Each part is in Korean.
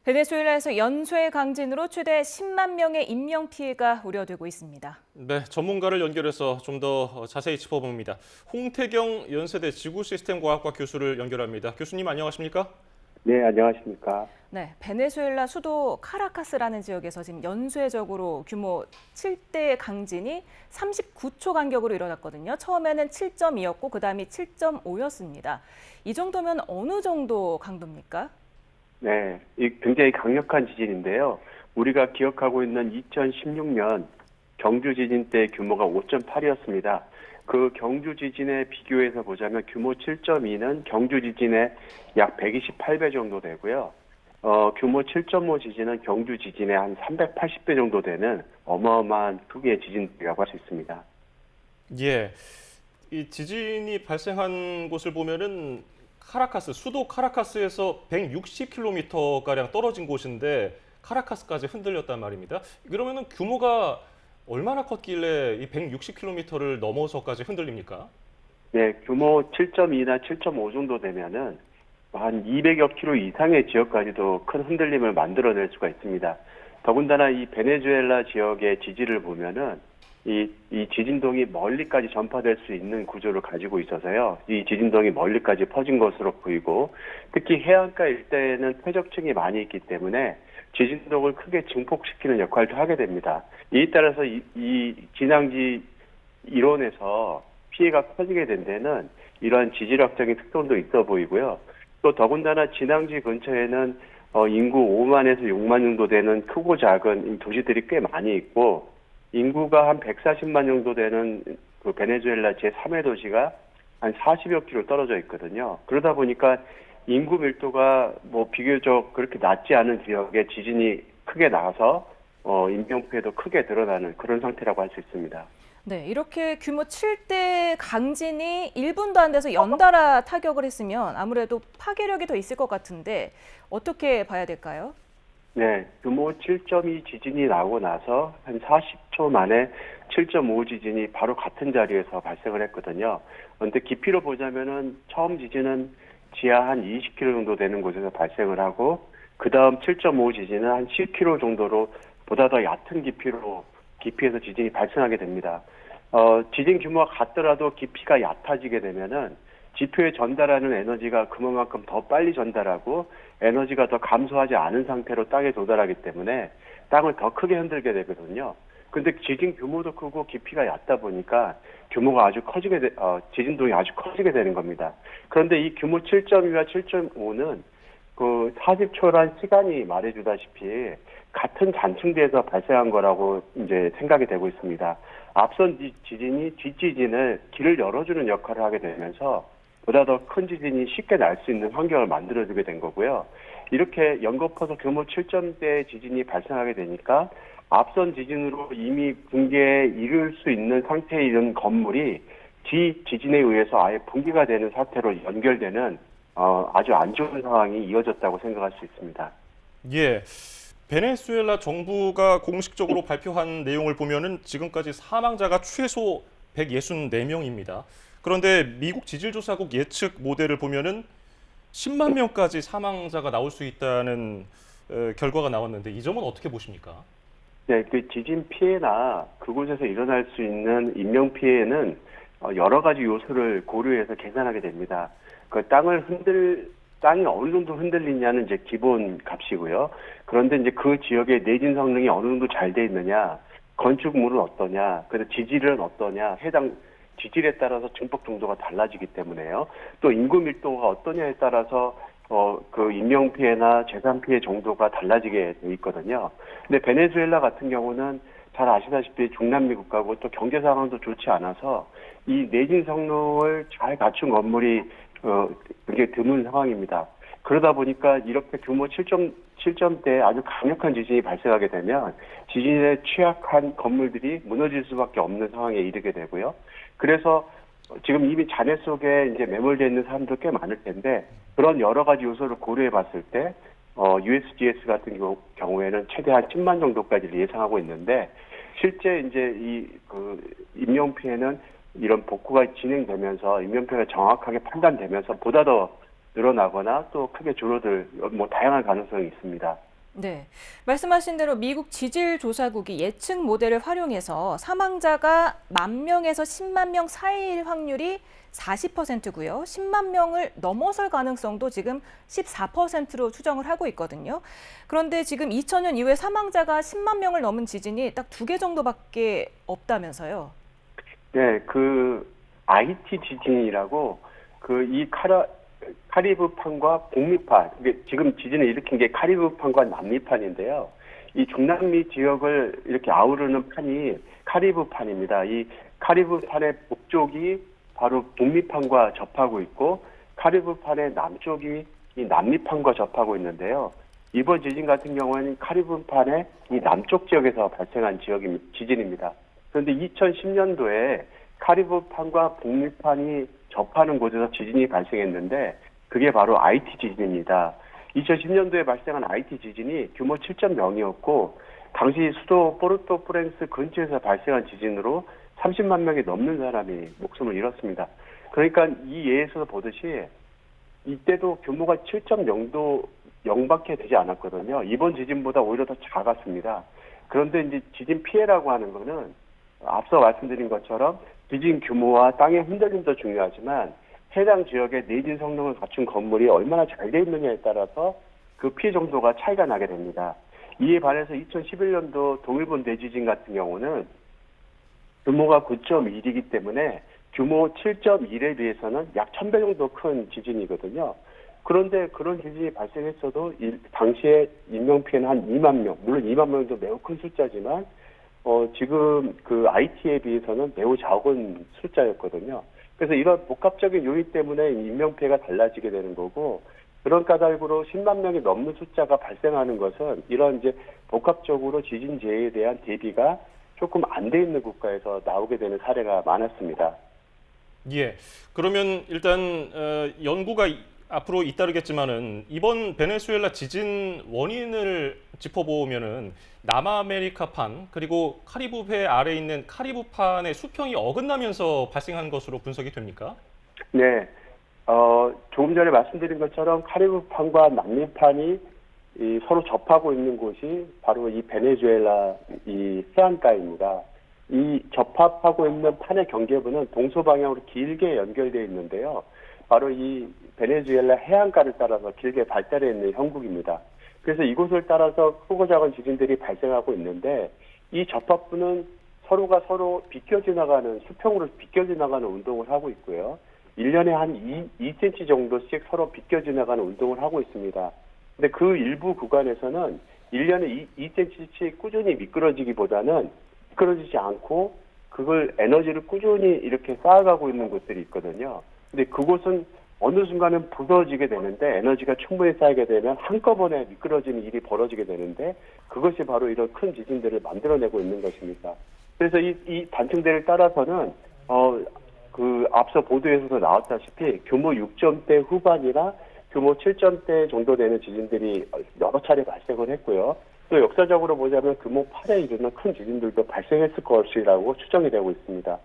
베네수엘라에서 연쇄 강진으로 최대 10만 명의 인명피해가 우려되고 있습니다. 네, 전문가를 연결해서 좀 더 자세히 짚어봅니다. 홍태경 연세대 지구시스템과학과 교수를 연결합니다. 교수님 안녕하십니까? 네, 안녕하십니까. 네, 베네수엘라 수도 카라카스라는 지역에서 지금 연쇄적으로 규모 7대 강진이 39초 간격으로 일어났거든요. 처음에는 7.2였고 그다음이 7.5였습니다. 이 정도면 어느 정도 강도입니까? 네, 이 굉장히 강력한 지진인데요. 우리가 기억하고 있는 2016년 경주 지진 때 규모가 5.8이었습니다. 그 경주 지진에 비교해서 보자면 규모 7.2는 경주 지진의 약 128배 정도 되고요. 규모 7.5 지진은 경주 지진의 한 380배 정도 되는 어마어마한 크기의 지진이라고 할 수 있습니다. 예, 이 지진이 발생한 곳을 보면은 수도 카라카스에서 160km가량 떨어진 곳인데 카라카스까지 흔들렸단 말입니다. 그러면은 규모가 얼마나 컸길래 이 160km를 넘어서까지 흔들립니까? 네, 규모 7.2나 7.5 정도 되면은 한 200여 킬로 이상의 지역까지도 큰 흔들림을 만들어낼 수가 있습니다. 더군다나 이 베네수엘라 지역의 지지를 보면은 이 지진동이 멀리까지 전파될 수 있는 구조를 가지고 있어서요. 이 지진동이 멀리까지 퍼진 것으로 보이고 특히 해안가 일대에는 퇴적층이 많이 있기 때문에 지진동을 크게 증폭시키는 역할도 하게 됩니다. 이에 따라서 이 진앙지 일원에서 피해가 커지게 된 데는 이러한 지질학적인 특성도 있어 보이고요. 또 더군다나 진앙지 근처에는 인구 5만에서 6만 정도 되는 크고 작은 도시들이 꽤 많이 있고 인구가 한 140만 정도 되는 그 베네수엘라 제3의 도시가 한 40여 킬로 떨어져 있거든요. 그러다 보니까 인구 밀도가 뭐 비교적 그렇게 낮지 않은 지역에 지진이 크게 나서 인명피해도 크게 드러나는 그런 상태라고 할 수 있습니다. 네, 이렇게 규모 7대 강진이 1분도 안 돼서 연달아 타격을 했으면 아무래도 파괴력이 더 있을 것 같은데 어떻게 봐야 될까요? 네, 규모 7.2 지진이 나고 나서 한 40초 만에 7.5 지진이 바로 같은 자리에서 발생을 했거든요. 그런데 깊이로 보자면은 처음 지진은 지하 한 20km 정도 되는 곳에서 발생을 하고 그 다음 7.5 지진은 한 10km 정도로 보다 더 얕은 깊이에서 지진이 발생하게 됩니다. 지진 규모가 같더라도 깊이가 얕아지게 되면은 지표에 전달하는 에너지가 그만큼 더 빨리 전달하고 에너지가 더 감소하지 않은 상태로 땅에 도달하기 때문에 땅을 더 크게 흔들게 되거든요. 근데 지진 규모도 크고 깊이가 얕다 보니까 규모가 아주 지진동이 아주 커지게 되는 겁니다. 그런데 이 규모 7.2와 7.5는 그 40초란 시간이 말해주다시피 같은 잔층대에서 발생한 거라고 이제 생각이 되고 있습니다. 앞선 지진이 뒷지진을 길을 열어주는 역할을 하게 되면서 보다 더 큰 지진이 쉽게 날 수 있는 환경을 만들어주게 된 거고요. 이렇게 연거푸서 규모 7.0대 지진이 발생하게 되니까 앞선 지진으로 이미 붕괴에 이를 수 있는 상태에 있는 건물이 지진에 의해서 아예 붕괴가 되는 사태로 연결되는 아주 안 좋은 상황이 이어졌다고 생각할 수 있습니다. 예, 베네수엘라 정부가 공식적으로 발표한 내용을 보면은 지금까지 사망자가 최소 164명입니다. 그런데 미국 지질조사국 예측 모델을 보면은 10만 명까지 사망자가 나올 수 있다는 결과가 나왔는데 이 점은 어떻게 보십니까? 네, 그 지진 피해나 그곳에서 일어날 수 있는 인명 피해는 여러 가지 요소를 고려해서 계산하게 됩니다. 그 땅이 어느 정도 흔들리냐는 이제 기본 값이고요. 그런데 이제 그 지역의 내진 성능이 어느 정도 잘 돼 있느냐, 건축물은 어떠냐, 그래서 지질은 어떠냐, 해당 지질에 따라서 증폭 정도가 달라지기 때문에요. 또 인구 밀도가 어떠냐에 따라서 그 인명 피해나 재산 피해 정도가 달라지게 돼 있거든요. 근데 베네수엘라 같은 경우는 잘 아시다시피 중남미 국가고 또 경제 상황도 좋지 않아서 이 내진 성능을 잘 갖춘 건물이 굉장히 드문 상황입니다. 그러다 보니까 이렇게 규모 7점대 아주 강력한 지진이 발생하게 되면 지진에 취약한 건물들이 무너질 수밖에 없는 상황에 이르게 되고요. 그래서 지금 이미 잔해 속에 이제 매몰되어 있는 사람도 꽤 많을 텐데 그런 여러 가지 요소를 고려해 봤을 때 USGS 같은 경우에는 최대한 10만 정도까지를 예상하고 있는데 실제 이제 인명 피해는 이런 복구가 진행되면서 인명 피해가 정확하게 판단되면서 보다 더 늘어나거나 또 크게 줄어들 다양한 가능성이 있습니다. 네. 말씀하신 대로 미국 지질조사국이 예측 모델을 활용해서 사망자가 10,000명에서 10만 명 사이일 확률이 40%고요. 10만 명을 넘어설 가능성도 지금 14%로 추정을 하고 있거든요. 그런데 지금 2000년 이후에 사망자가 10만 명을 넘은 지진이 딱 2개 정도밖에 없다면서요. 네, 그 IT 지진이라고 이 카리브판과 북미판, 지금 지진을 일으킨 게 카리브판과 남미판인데요. 이 중남미 지역을 이렇게 아우르는 판이 카리브판입니다. 이 카리브판의 북쪽이 바로 북미판과 접하고 있고 카리브판의 남쪽이 이 남미판과 접하고 있는데요. 이번 지진 같은 경우에는 카리브판의 이 남쪽 지역에서 발생한 지진입니다. 그런데 2010년도에 카리브판과 북미판이 접하는 곳에서 지진이 발생했는데 그게 바로 IT 지진입니다. 2010년도에 발생한 IT 지진이 규모 7.0이었고 당시 수도 포르토프렌스 근처에서 발생한 지진으로 30만 명이 넘는 사람이 목숨을 잃었습니다. 그러니까 이 예에서 보듯이 이때도 규모가 7.0도 0밖에 되지 않았거든요. 이번 지진보다 오히려 더 작았습니다. 그런데 이제 지진 피해라고 하는 거는 앞서 말씀드린 것처럼 지진 규모와 땅의 흔들림도 중요하지만 해당 지역의 내진 성능을 갖춘 건물이 얼마나 잘 돼 있느냐에 따라서 그 피해 정도가 차이가 나게 됩니다. 이에 반해서 2011년도 동일본 대지진 같은 경우는 규모가 9.1이기 때문에 규모 7.1에 비해서는 약 1000배 정도 큰 지진이거든요. 그런데 그런 지진이 발생했어도 당시에 인명피해는 한 2만 명, 물론 2만 명도 매우 큰 숫자지만 지금 그 IT에 비해서는 매우 작은 숫자였거든요. 그래서 이런 복합적인 요인 때문에 인명피해가 달라지게 되는 거고 그런 까닭으로 10만 명이 넘는 숫자가 발생하는 것은 이런 이제 복합적으로 지진 재해에 대한 대비가 조금 안 돼 있는 국가에서 나오게 되는 사례가 많았습니다. 예. 그러면 일단 연구가 앞으로 잇따르겠지만은 이번 베네수엘라 지진 원인을 짚어보면은 남아메리카판 그리고 카리브해 아래에 있는 카리브판의 수평이 어긋나면서 발생한 것으로 분석이 됩니까? 네. 조금 전에 말씀드린 것처럼 카리브판과 남미판이 서로 접하고 있는 곳이 바로 이 베네수엘라 이 해안가입니다. 이 접합하고 있는 판의 경계부는 동서방향으로 길게 연결되어 있는데요. 바로 이 베네수엘라 해안가를 따라서 길게 발달해 있는 형국입니다. 그래서 이곳을 따라서 크고 작은 지진들이 발생하고 있는데 이 접합부는 서로가 서로 비껴 지나가는 수평으로 비껴 지나가는 운동을 하고 있고요. 1년에 한 2cm 정도씩 서로 비껴 지나가는 운동을 하고 있습니다. 근데 그 일부 구간에서는 1년에 2cm씩 꾸준히 미끄러지기보다는 미끄러지지 않고 그걸 에너지를 꾸준히 이렇게 쌓아가고 있는 곳들이 있거든요. 근데 그곳은 어느 순간은 부서지게 되는데 에너지가 충분히 쌓이게 되면 한꺼번에 미끄러지는 일이 벌어지게 되는데 그것이 바로 이런 큰 지진들을 만들어내고 있는 것입니다. 그래서 이 단층대를 따라서는 앞서 보도에서도 나왔다시피 규모 6점대 후반이나 규모 7점대 정도 되는 지진들이 여러 차례 발생을 했고요. 또 역사적으로 보자면 규모 8에 이르는 큰 지진들도 발생했을 것이라고 추정이 되고 있습니다.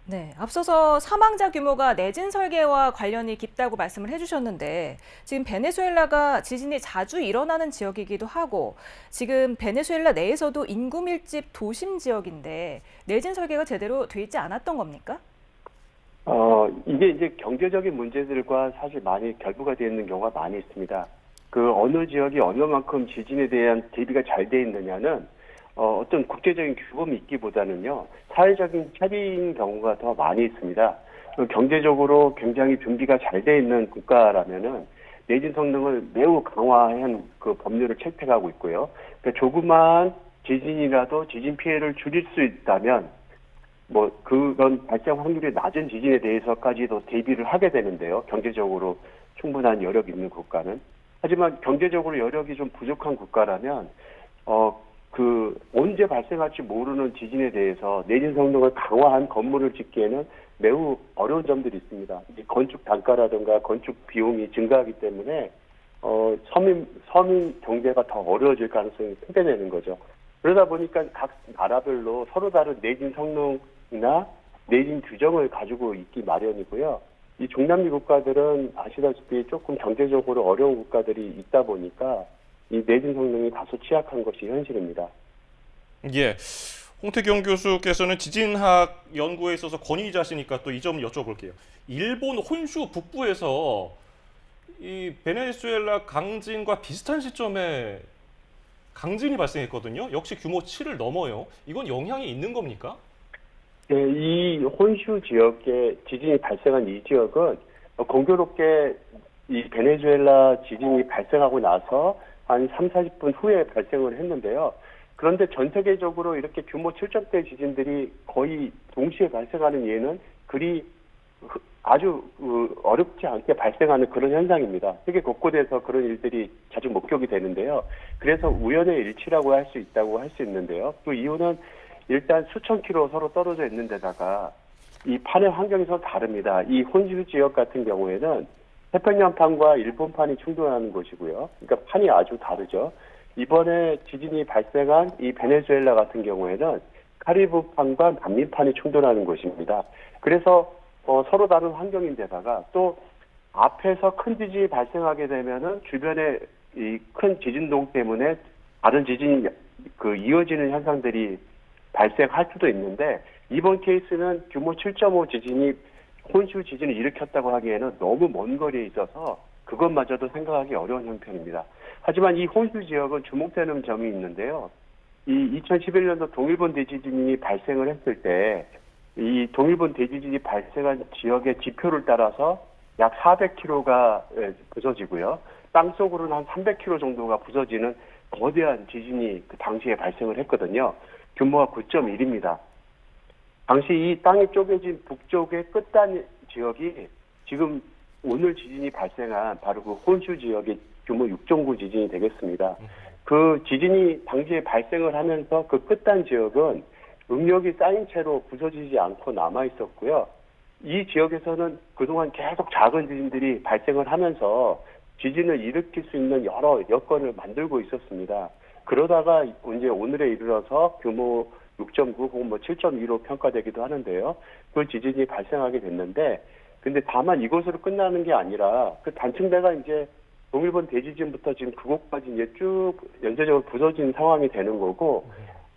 네, 앞서서 사망자 규모가 내진 설계와 관련이 깊다고 말씀을 해주셨는데 지금 베네수엘라가 지진이 자주 일어나는 지역이기도 하고 지금 베네수엘라 내에서도 인구 밀집 도심 지역인데 내진 설계가 제대로 돼 있지 않았던 겁니까? 이게 이제 경제적인 문제들과 사실 많이 결부가 되어 있는 경우가 많이 있습니다. 그 어느 지역이 얼마만큼 지진에 대한 대비가 잘 돼 있느냐는 어떤 국제적인 규범이 있기보다는요, 사회적인 협의인 경우가 더 많이 있습니다. 경제적으로 굉장히 준비가 잘 돼 있는 국가라면은 내진 성능을 매우 강화한 그 법률을 채택하고 있고요. 그러니까 조그마한 지진이라도 지진 피해를 줄일 수 있다면 그런 발생 확률이 낮은 지진에 대해서까지도 대비를 하게 되는데요. 경제적으로 충분한 여력이 있는 국가는. 하지만 경제적으로 여력이 좀 부족한 국가라면 언제 발생할지 모르는 지진에 대해서 내진 성능을 강화한 건물을 짓기에는 매우 어려운 점들이 있습니다. 건축 단가라든가 건축 비용이 증가하기 때문에 서민 경제가 더 어려워질 가능성이 크게되는 거죠. 그러다 보니까 각 나라별로 서로 다른 내진 성능이나 내진 규정을 가지고 있기 마련이고요. 이 중남미 국가들은 아시다시피 조금 경제적으로 어려운 국가들이 있다 보니까 이 내진 성능이 다소 취약한 것이 현실입니다. 예. 홍태경 교수께서는 지진학 연구에 있어서 권위자시니까 또 이 점 여쭤볼게요. 일본 혼슈 북부에서 이 베네수엘라 강진과 비슷한 시점에 강진이 발생했거든요. 역시 규모 7을 넘어요. 이건 영향이 있는 겁니까? 네, 이 혼슈 지역에 지진이 발생한 이 지역은 공교롭게 이 베네수엘라 지진이 발생하고 나서 한 3, 40분 후에 발생을 했는데요. 그런데 전 세계적으로 이렇게 규모 7점대 지진들이 거의 동시에 발생하는 예는 그리 아주 어렵지 않게 발생하는 그런 현상입니다. 세계 곳곳에서 그런 일들이 자주 목격이 되는데요. 그래서 우연의 일치라고 할 수 있다고 할 수 있는데요. 그 이유는 일단 수천 킬로 서로 떨어져 있는 데다가 이 판의 환경이 서로 다릅니다. 이 혼슈 지역 같은 경우에는 태평양판과 일본판이 충돌하는 곳이고요. 그러니까 판이 아주 다르죠. 이번에 지진이 발생한 이 베네수엘라 같은 경우에는 카리브판과 남미판이 충돌하는 곳입니다. 그래서 서로 다른 환경인데다가 또 앞에서 큰 지진이 발생하게 되면은 주변에 이 큰 지진동 때문에 다른 지진이 이어지는 현상들이 발생할 수도 있는데 이번 케이스는 규모 7.5 지진이 혼슈 지진을 일으켰다고 하기에는 너무 먼 거리에 있어서 그것마저도 생각하기 어려운 형편입니다. 하지만 이 혼슈 지역은 주목되는 점이 있는데요. 이 2011년도 동일본 대지진이 발생을 했을 때 이 동일본 대지진이 발생한 지역의 지표를 따라서 약 400km가 부서지고요. 땅속으로는 한 300km 정도가 부서지는 거대한 지진이 그 당시에 발생을 했거든요. 규모가 9.1입니다. 당시 이 땅이 쪼개진 북쪽의 끝단 지역이 지금 오늘 지진이 발생한 바로 그 혼슈 지역의 규모 6.9 지진이 되겠습니다. 그 지진이 당시에 발생을 하면서 그 끝단 지역은 응력이 쌓인 채로 부서지지 않고 남아 있었고요. 이 지역에서는 그동안 계속 작은 지진들이 발생을 하면서 지진을 일으킬 수 있는 여러 여건을 만들고 있었습니다. 그러다가 이제 오늘에 이르러서 규모 6.9 혹은 뭐 7.2로 평가되기도 하는데요. 그 지진이 발생하게 됐는데, 근데 다만 이것으로 끝나는 게 아니라 그 단층대가 이제 동일본 대지진부터 지금 그곳까지 이제 쭉 연쇄적으로 부서진 상황이 되는 거고,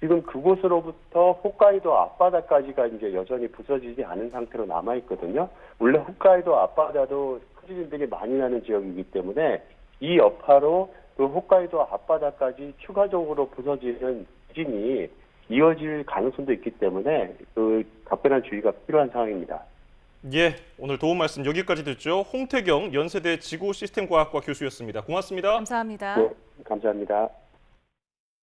지금 그곳으로부터 홋카이도 앞바다까지가 이제 여전히 부서지지 않은 상태로 남아 있거든요. 원래 홋카이도 앞바다도 큰 지진들이 많이 나는 지역이기 때문에 이 여파로 그 홋카이도 앞바다까지 추가적으로 부서지는 지진이 이어질 가능성도 있기 때문에 그 각별한 주의가 필요한 상황입니다. 예, 오늘 도움 말씀 여기까지 듣죠. 홍태경 연세대 지구시스템과학과 교수였습니다. 고맙습니다. 감사합니다. 네, 감사합니다.